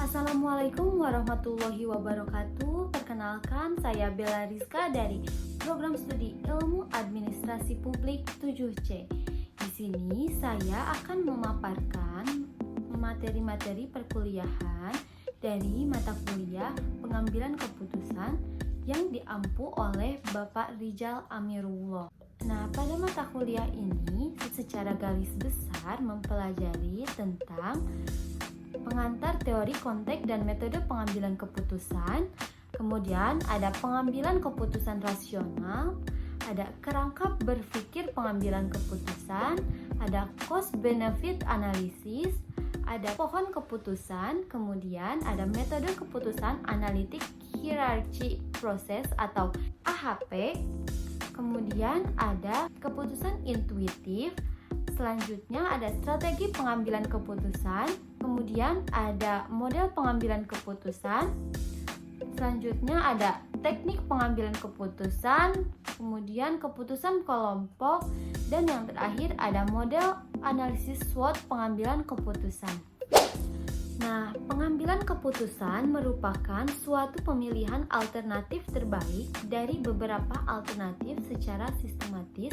Assalamualaikum warahmatullahi wabarakatuh. Perkenalkan, saya Bella Rizka dari Program Studi Ilmu Administrasi Publik 7C. Di sini saya akan memaparkan materi-materi perkuliahan dari mata kuliah pengambilan keputusan yang diampu oleh Bapak Rijal Amirullah. Nah, pada mata kuliah ini secara garis besar mempelajari tentang pengantar teori konteks dan metode pengambilan keputusan. Kemudian ada pengambilan keputusan rasional, ada kerangka berpikir pengambilan keputusan, ada cost benefit analysis, ada pohon keputusan, kemudian ada metode keputusan analitik hierarchy proses atau AHP, kemudian ada keputusan intuitif, selanjutnya ada strategi pengambilan keputusan, kemudian ada model pengambilan keputusan, selanjutnya ada teknik pengambilan keputusan, kemudian keputusan kelompok, dan yang terakhir ada model analisis SWOT pengambilan keputusan. Nah, pengambilan keputusan merupakan suatu pemilihan alternatif terbaik dari beberapa alternatif secara sistematis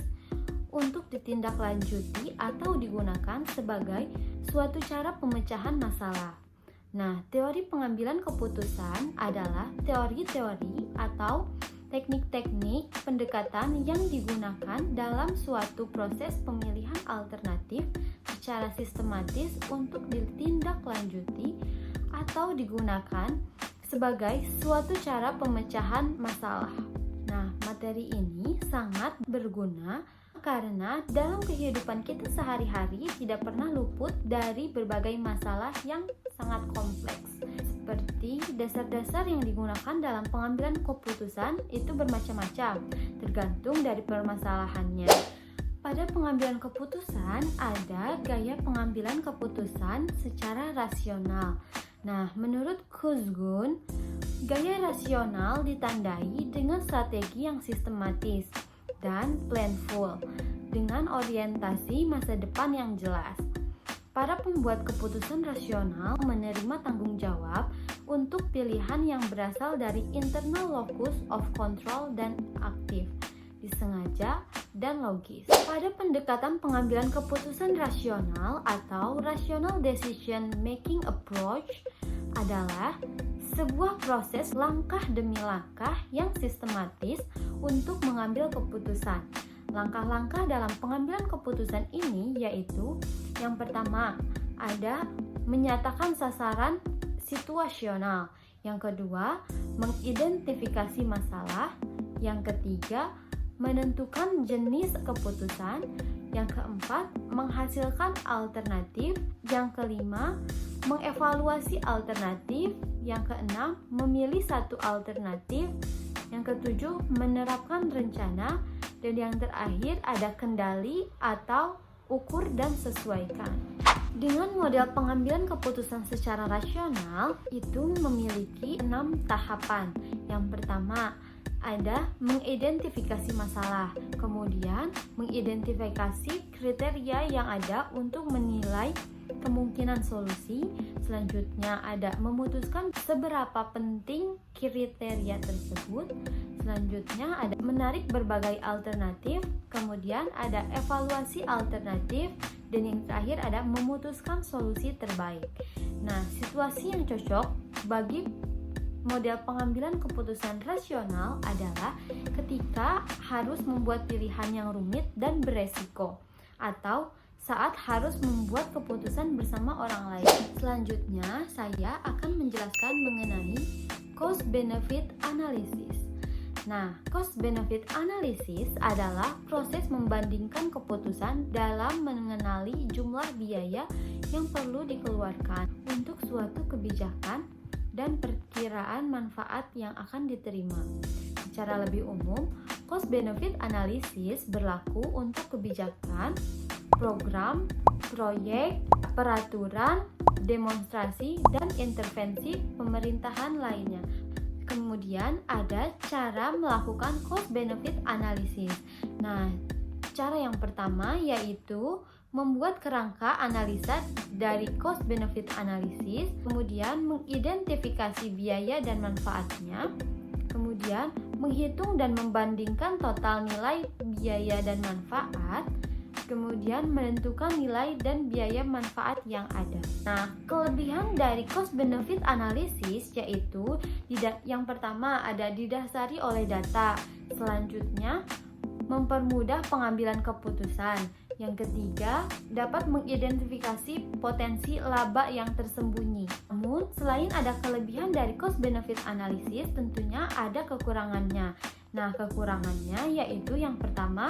untuk ditindaklanjuti atau digunakan sebagai suatu cara pemecahan masalah. Nah, teori pengambilan keputusan adalah teori-teori atau teknik-teknik pendekatan yang digunakan dalam suatu proses pemilihan alternatif secara sistematis untuk ditindaklanjuti atau digunakan sebagai suatu cara pemecahan masalah. Nah, materi ini sangat berguna karena dalam kehidupan kita sehari-hari tidak pernah luput dari berbagai masalah yang sangat kompleks. Seperti dasar-dasar yang digunakan dalam pengambilan keputusan itu bermacam-macam, tergantung dari permasalahannya. Pada pengambilan keputusan ada gaya pengambilan keputusan secara rasional. Nah, menurut Kuzgun, gaya rasional ditandai dengan strategi yang sistematis dan planful dengan orientasi masa depan yang jelas. Para pembuat keputusan rasional menerima tanggung jawab untuk pilihan yang berasal dari internal locus of control dan aktif, disengaja dan logis. Pada pendekatan pengambilan keputusan rasional atau rational decision making approach adalah sebuah proses langkah demi langkah yang sistematis untuk mengambil keputusan. Langkah-langkah dalam pengambilan keputusan ini yaitu yang pertama, ada menyatakan sasaran situasional. Yang kedua, mengidentifikasi masalah. Yang ketiga, menentukan jenis keputusan. Yang keempat, menghasilkan alternatif. Yang kelima, mengevaluasi alternatif. Yang keenam, memilih satu alternatif. Yang ketujuh, menerapkan rencana. Dan yang terakhir ada kendali atau ukur dan sesuaikan. Dengan model pengambilan keputusan secara rasional itu memiliki 6 tahapan. Yang pertama, ada mengidentifikasi masalah, kemudian mengidentifikasi kriteria yang ada untuk menilai kemungkinan solusi, selanjutnya ada memutuskan seberapa penting kriteria tersebut, selanjutnya ada menarik berbagai alternatif, kemudian ada evaluasi alternatif, dan yang terakhir ada memutuskan solusi terbaik. Nah, situasi yang cocok bagi model pengambilan keputusan rasional adalah ketika harus membuat pilihan yang rumit dan beresiko, atau saat harus membuat keputusan bersama orang lain. Selanjutnya, saya akan menjelaskan mengenai cost benefit analysis. Nah, cost benefit analysis adalah proses membandingkan keputusan dalam mengenali jumlah biaya yang perlu dikeluarkan untuk suatu kebijakan dan perkiraan manfaat yang akan diterima. Secara lebih umum, cost benefit analysis berlaku untuk kebijakan, program, proyek, peraturan, demonstrasi, dan intervensi pemerintahan lainnya. Kemudian ada cara melakukan cost benefit analysis. Nah, cara yang pertama yaitu membuat kerangka analisa dari cost benefit analysis, kemudian mengidentifikasi biaya dan manfaatnya, kemudian menghitung dan membandingkan total nilai biaya dan manfaat, kemudian menentukan nilai dan biaya manfaat yang ada. Nah, kelebihan dari cost benefit analysis yaitu yang pertama ada didasari oleh data, selanjutnya mempermudah pengambilan keputusan, yang ketiga dapat mengidentifikasi potensi laba yang tersembunyi. Namun, selain ada kelebihan dari cost benefit analysis, tentunya ada kekurangannya. Nah, kekurangannya yaitu yang pertama,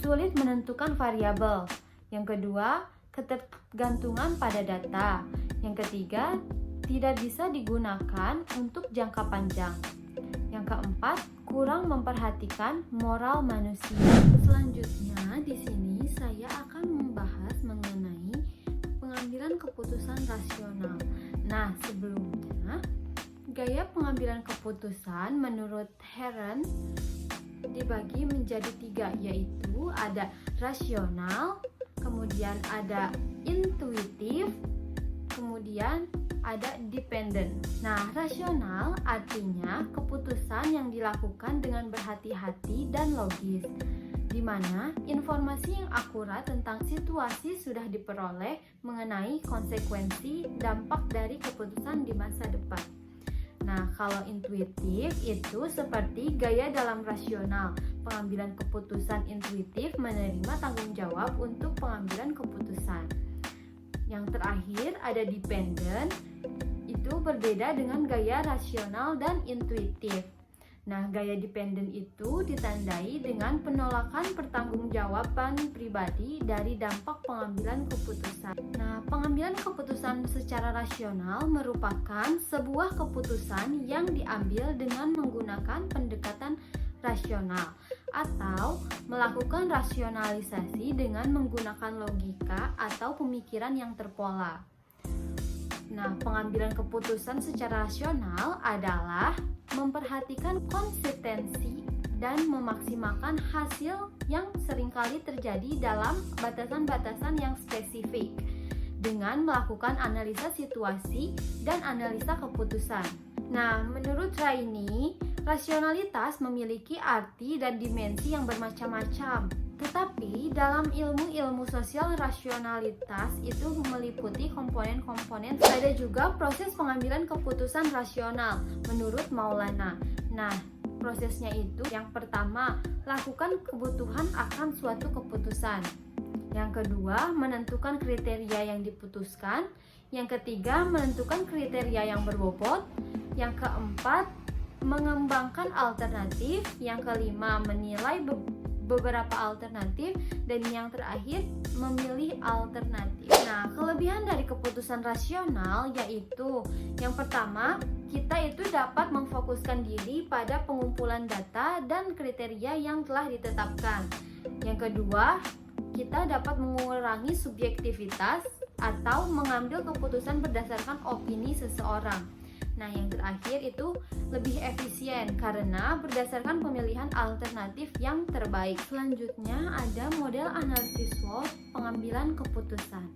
sulit menentukan variabel. Yang kedua, ketergantungan pada data. Yang ketiga, tidak bisa digunakan untuk jangka panjang. Yang keempat, kurang memperhatikan moral manusia. Selanjutnya, di sini saya akan membahas mengenai pengambilan keputusan rasional. Nah, sebelumnya, gaya pengambilan keputusan menurut Heron dibagi menjadi 3, yaitu ada rasional, kemudian ada intuitif, kemudian ada dependent. Nah, rasional artinya keputusan yang dilakukan dengan berhati-hati dan logis, di mana informasi yang akurat tentang situasi sudah diperoleh mengenai konsekuensi dampak dari keputusan di masa depan. Nah, kalau intuitif itu seperti gaya dalam rasional. Pengambilan keputusan intuitif menerima tanggung jawab untuk pengambilan keputusan. Yang terakhir ada dependent, itu berbeda dengan gaya rasional dan intuitif. Nah, gaya dependent itu ditandai dengan penolakan pertanggungjawaban pribadi dari dampak pengambilan keputusan. Nah, pengambilan keputusan secara rasional merupakan sebuah keputusan yang diambil dengan menggunakan pendekatan rasional atau melakukan rasionalisasi dengan menggunakan logika atau pemikiran yang terpola. Nah, pengambilan keputusan secara rasional adalah memperhatikan konsistensi dan memaksimalkan hasil yang seringkali terjadi dalam batasan-batasan yang spesifik dengan melakukan analisa situasi dan analisa keputusan. Nah, menurut Raini, rasionalitas memiliki arti dan dimensi yang bermacam-macam. Tetapi dalam ilmu sosial, rasionalitas itu meliputi komponen-komponen. Ada juga proses pengambilan keputusan rasional menurut Maulana. Nah, prosesnya itu yang pertama, lakukan kebutuhan akan suatu keputusan. Yang kedua, menentukan kriteria yang diputuskan. Yang ketiga, menentukan kriteria yang berbobot. Yang keempat, mengembangkan alternatif. Yang kelima, menilai beberapa alternatif, dan yang terakhir memilih alternatif. Nah, kelebihan dari keputusan rasional yaitu yang pertama, kita itu dapat memfokuskan diri pada pengumpulan data dan kriteria yang telah ditetapkan. Yang kedua, kita dapat mengurangi subjektivitas atau mengambil keputusan berdasarkan opini seseorang. Nah, yang terakhir itu lebih efisien karena berdasarkan pemilihan alternatif yang terbaik. Selanjutnya ada model analisis SWOT pengambilan keputusan.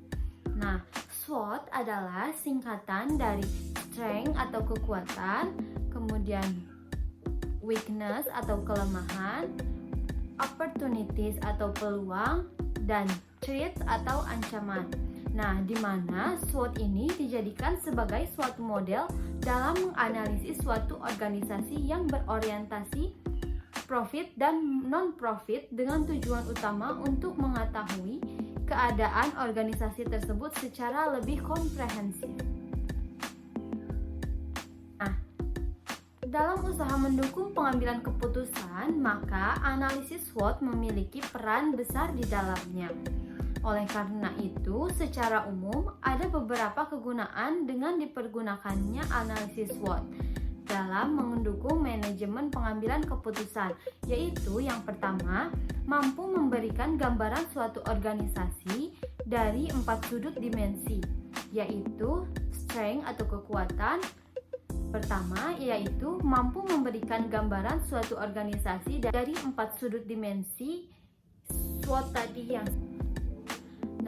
Nah, SWOT adalah singkatan dari strength atau kekuatan, kemudian weakness atau kelemahan, opportunities atau peluang, dan threats atau ancaman. Nah, di mana SWOT ini dijadikan sebagai suatu model dalam menganalisis suatu organisasi yang berorientasi profit dan non-profit dengan tujuan utama untuk mengetahui keadaan organisasi tersebut secara lebih komprehensif. Nah, dalam usaha mendukung pengambilan keputusan, maka analisis SWOT memiliki peran besar di dalamnya. Oleh karena itu, secara umum ada beberapa kegunaan dengan dipergunakannya analisis SWOT dalam mendukung manajemen pengambilan keputusan, yaitu yang pertama, mampu memberikan gambaran suatu organisasi dari 4 sudut dimensi, yaitu strength atau kekuatan. Pertama, yaitu mampu memberikan gambaran suatu organisasi dari 4 sudut dimensi SWOT tadi yang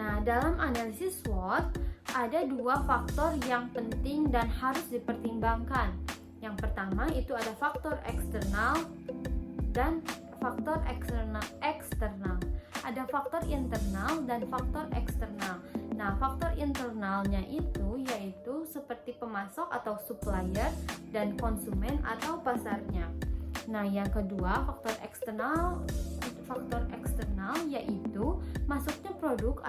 Nah, dalam analisis SWOT ada dua faktor yang penting dan harus dipertimbangkan. Yang pertama itu ada faktor eksternal dan faktor eksternal. Ada faktor internal dan faktor eksternal. Nah, faktor internalnya itu yaitu seperti pemasok atau supplier dan konsumen atau pasarnya. Nah, yang kedua faktor eksternal yaitu masuknya produk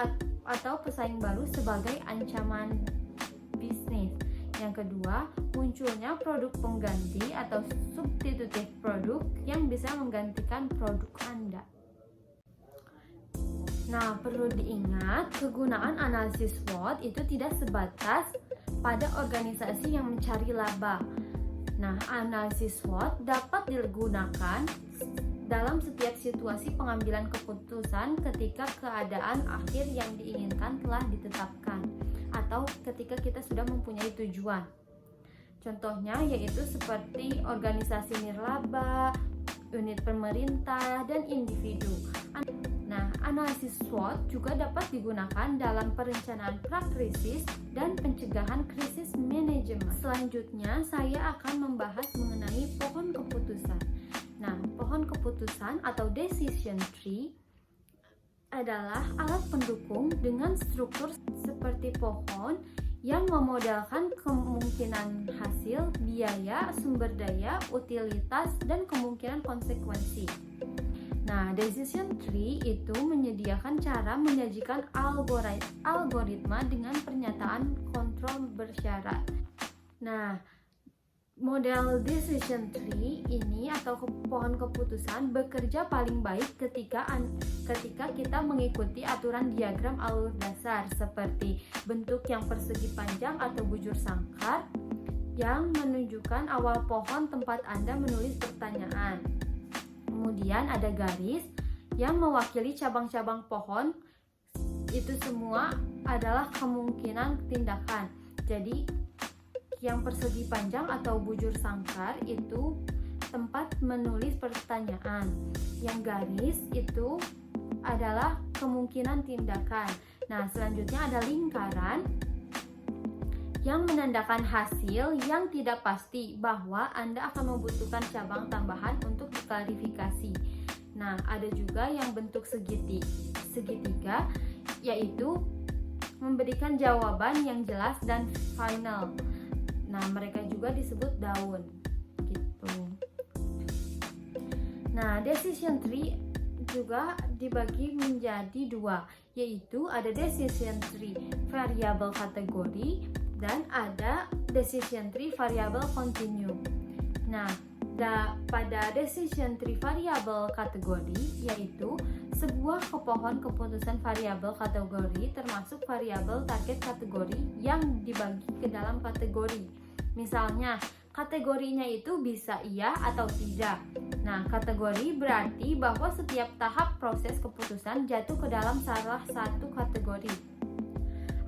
atau pesaing baru sebagai ancaman bisnis. Yang kedua, munculnya produk pengganti atau substitutif produk yang bisa menggantikan produk Anda. Nah, perlu diingat, kegunaan analisis SWOT itu tidak sebatas pada organisasi yang mencari laba. Nah, analisis SWOT dapat digunakan dalam setiap situasi pengambilan keputusan ketika keadaan akhir yang diinginkan telah ditetapkan atau ketika kita sudah mempunyai tujuan. Contohnya yaitu seperti organisasi nirlaba, unit pemerintah, dan individu. Nah, analisis SWOT juga dapat digunakan dalam perencanaan prakrisis dan pencegahan krisis manajemen. Selanjutnya, saya akan membahas mengenai pohon keputusan. Nah, pohon keputusan atau decision tree adalah alat pendukung dengan struktur seperti pohon yang memodelkan kemungkinan hasil, biaya, sumber daya, utilitas, dan kemungkinan konsekuensi. Nah, decision tree itu menyediakan cara menyajikan algoritma dengan pernyataan kontrol bersyarat. Nah, model decision tree ini atau pohon keputusan bekerja paling baik ketika kita mengikuti aturan diagram alur dasar seperti bentuk yang persegi panjang atau bujur sangkar yang menunjukkan awal pohon tempat Anda menulis pertanyaan. Kemudian ada garis yang mewakili cabang-cabang pohon. Itu semua adalah kemungkinan tindakan. Jadi yang persegi panjang atau bujur sangkar itu tempat menulis pertanyaan. Yang garis itu adalah kemungkinan tindakan. Nah, selanjutnya ada lingkaran yang menandakan hasil yang tidak pasti bahwa Anda akan membutuhkan cabang tambahan untuk diklarifikasi. Nah, ada juga yang bentuk segitiga yaitu memberikan jawaban yang jelas dan final. Nah, mereka juga disebut daun gitu. Nah, decision tree juga dibagi menjadi dua, yaitu ada decision tree variable kategori dan ada decision tree variable continue. Nah, pada decision tree variable kategori yaitu sebuah pohon keputusan variabel kategori termasuk variabel target kategori yang dibagi ke dalam kategori. Misalnya, kategorinya itu bisa iya atau tidak. Nah, kategori berarti bahwa setiap tahap proses keputusan jatuh ke dalam salah satu kategori.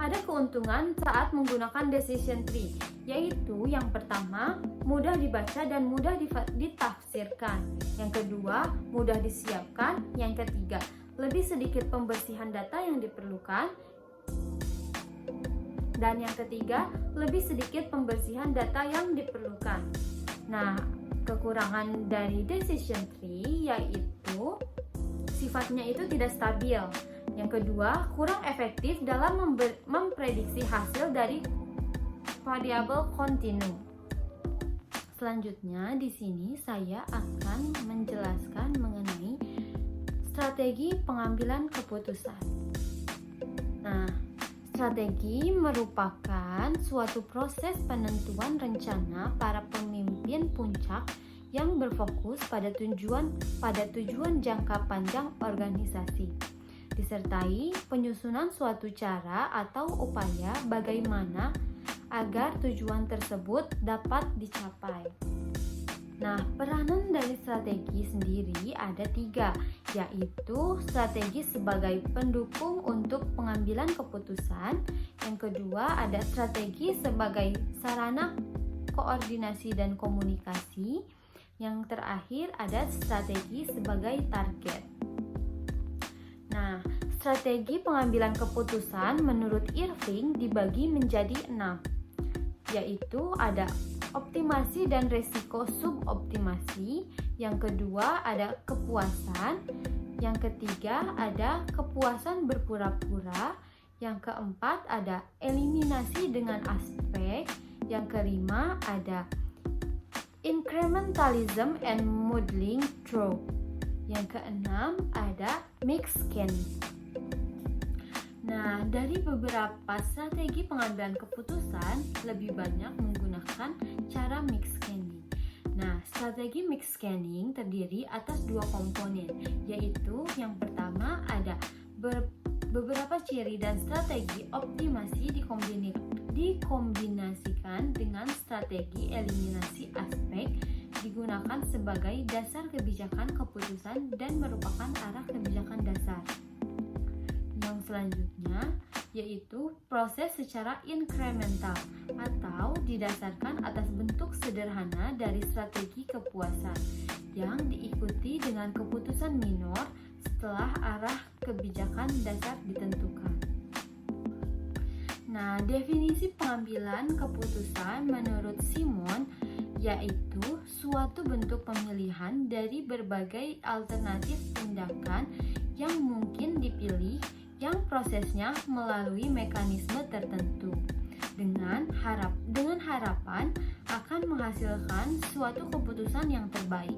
Ada keuntungan saat menggunakan decision tree, yaitu yang pertama, mudah dibaca dan mudah ditafsirkan. Yang kedua, mudah disiapkan. Yang ketiga, lebih sedikit pembersihan data yang diperlukan. Dan yang ketiga, lebih sedikit pembersihan data yang diperlukan. Nah, kekurangan dari decision tree yaitu sifatnya itu tidak stabil. Yang kedua, kurang efektif dalam memprediksi hasil dari variabel kontinu. Selanjutnya, di sini saya akan menjelaskan mengenai strategi pengambilan keputusan. Nah, strategi merupakan suatu proses penentuan rencana para pemimpin puncak yang berfokus pada tujuan jangka panjang organisasi, disertai penyusunan suatu cara atau upaya bagaimana agar tujuan tersebut dapat dicapai. Nah, peranan dari strategi sendiri ada 3, yaitu strategi sebagai pendukung untuk pengambilan keputusan. Yang kedua, ada strategi sebagai sarana koordinasi dan komunikasi. Yang terakhir, ada strategi sebagai target. Nah, strategi pengambilan keputusan menurut Irving dibagi menjadi 6, yaitu ada optimasi dan resiko suboptimasi, yang kedua ada kepuasan, yang ketiga ada kepuasan berpura-pura, yang keempat ada eliminasi dengan aspek, yang kelima ada incrementalism and modeling through, yang keenam ada mixed scanning. Nah, dari beberapa strategi pengambilan keputusan, lebih banyak menggunakan cara mixed scanning. Nah, strategi mixed scanning terdiri atas 2 komponen, yaitu yang pertama ada beberapa ciri dan strategi optimasi dikombinasikan dengan strategi eliminasi aspek, digunakan sebagai dasar kebijakan keputusan dan merupakan arah kebijakan dasar. Yang selanjutnya yaitu proses secara inkremental atau didasarkan atas bentuk sederhana dari strategi kepuasan yang diikuti dengan keputusan minor setelah arah kebijakan dasar ditentukan. Nah, definisi pengambilan keputusan menurut Simon yaitu suatu bentuk pemilihan dari berbagai alternatif tindakan yang mungkin dipilih yang prosesnya melalui mekanisme tertentu dengan harapan akan menghasilkan suatu keputusan yang terbaik.